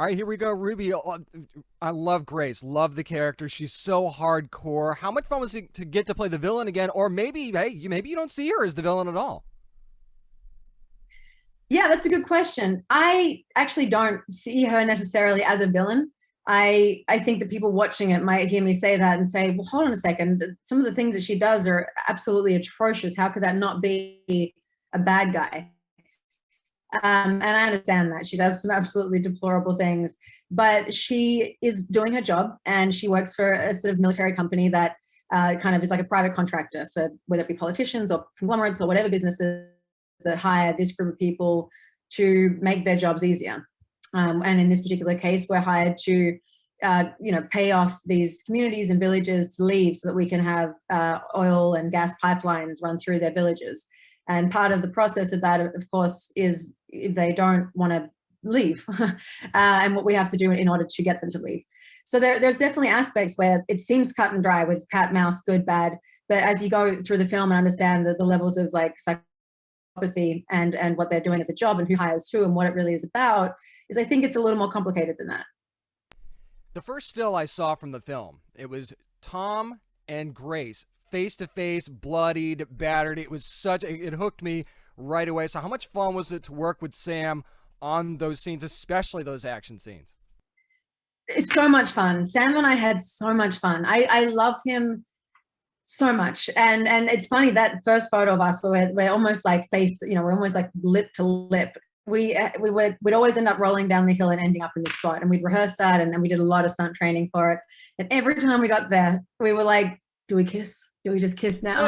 All right, here we go, Ruby. I love Grace. Love the character. She's so hardcore. How much fun was it to get to play the villain again? Or maybe, hey, maybe you don't see her as the villain at all. Yeah, that's a good question. I actually don't see her necessarily as a villain. I think that people watching it might hear me say that and say, "Well, hold on a second. Some of the things that she does are absolutely atrocious. How could that not be a bad guy?" And I understand that she does some absolutely deplorable things, but she is doing her job, and she works for a sort of military company that kind of is like a private contractor for whether it be politicians or conglomerates or whatever businesses that hire this group of people to make their jobs easier. And in this particular case, we're hired to, pay off these communities and villages to leave so that we can have oil and gas pipelines run through their villages. And part of the process of that, of course, is if they don't want to leave, and what we have to do in order to get them to leave. So there's definitely aspects where it seems cut and dry with cat, mouse, good, bad. But as you go through the film and understand the levels of like psychopathy and what they're doing as a job and who hires who and what it really is about, is I think it's a little more complicated than that. The first still I saw from the film, it was Tom and Grace face to face, bloodied, battered. It was it hooked me right away. So, how much fun was it to work with Sam on those scenes, especially those action scenes? It's so much fun. Sam and I had so much fun. I love him so much. And it's funny that first photo of us where we're almost like face, we're almost like lip to lip. We'd always end up rolling down the hill and ending up in the spot, and we'd rehearse that, and we did a lot of stunt training for it. And every time we got there, we were like, do we kiss? Do we just kiss now?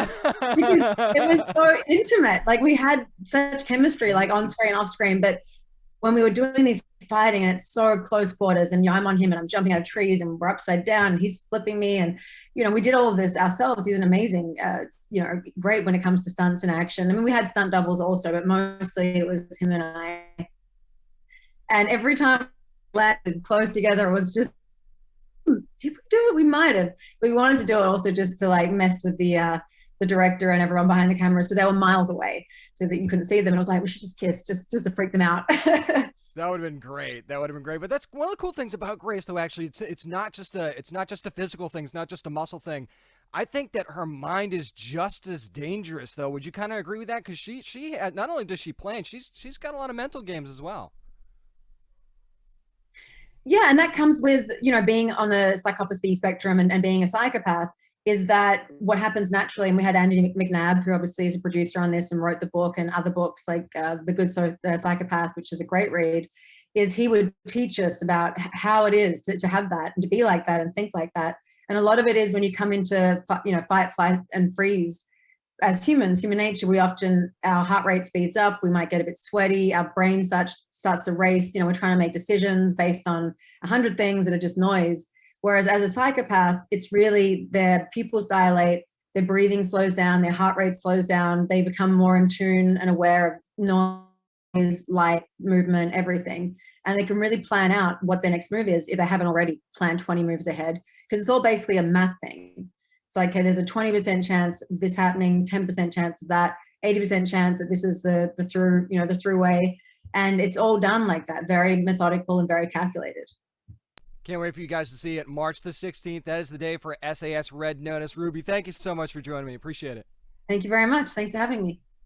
Because it was so intimate. Like we had such chemistry, like on screen, off screen. But when we were doing these fighting and it's so close quarters, and I'm on him and I'm jumping out of trees and we're upside down and he's flipping me, and we did all of this ourselves. He's an amazing, great when it comes to stunts and action. I mean, we had stunt doubles also, but mostly it was him and I. And every time we landed close together, it was just, did we do it? We might have. But we wanted to do it also just to like mess with the director and everyone behind the cameras, because they were miles away so that you couldn't see them. And I was like, we should just kiss just to freak them out. That would have been great. That would have been great. But that's one of the cool things about Grace, though. Actually, it's not just a physical thing. It's not just a muscle thing. I think that her mind is just as dangerous, though. Would you kind of agree with that? Because she not only does she plan, she's got a lot of mental games as well. Yeah, and that comes with being on the psychopathy spectrum and being a psychopath, is that what happens naturally. And we had Andy McNabb, who obviously is a producer on this and wrote the book and other books like The Good Psychopath, which is a great read. Is he would teach us about how it is to have that and to be like that and think like that. And a lot of it is when you come into fight, flight, and freeze. As humans, human nature, our heart rate speeds up, we might get a bit sweaty, our brain starts to race, we're trying to make decisions based on 100 things that are just noise. Whereas as a psychopath, it's really their pupils dilate, their breathing slows down, their heart rate slows down, they become more in tune and aware of noise, light, movement, everything. And they can really plan out what their next move is if they haven't already planned 20 moves ahead, because it's all basically a math thing. It's like, okay, there's a 20% chance of this happening, 10% chance of that, 80% chance that this is the through way. And it's all done like that, very methodical and very calculated. Can't wait for you guys to see it March the 16th. That is the day for SAS Red Notice. Ruby, thank you so much for joining me. Appreciate it. Thank you very much. Thanks for having me.